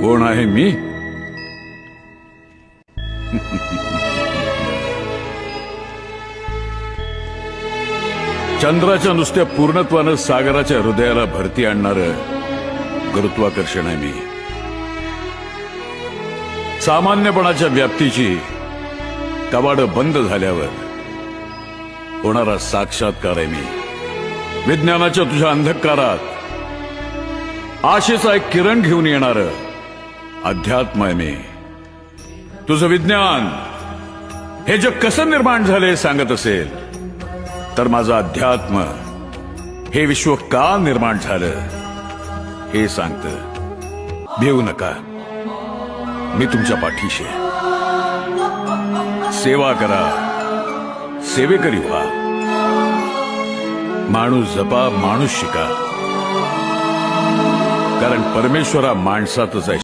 कोण आहे मी? चंद्राच्या नुसत्या पूर्णत्वानं सागराच्या हृदयाला भरती आणणारं गुरुत्वाकर्षण आहे मी. सामान्यपणाच्या व्याप्तीची कवाडं बंद झाल्यावर होणारा साक्षात्कार आहे मी. विज्ञानाच्या तुझ्या अंधकारात आशेचा एक किरण घेऊन येणारं अध्यात्म आहे मी. तुझं विज्ञान हे जग कसं निर्माण झाले सांगत असेल तर माझं अध्यात्म हे विश्व का निर्माण झालं हे सांगतं. भिवू नका, मी तुमच्या पाठीशी आहे. सेवा करा, सेवेकरी व्हा. माणूस जपा, माणूस शिका, कारण परमेश्वरा माणसातच आहे.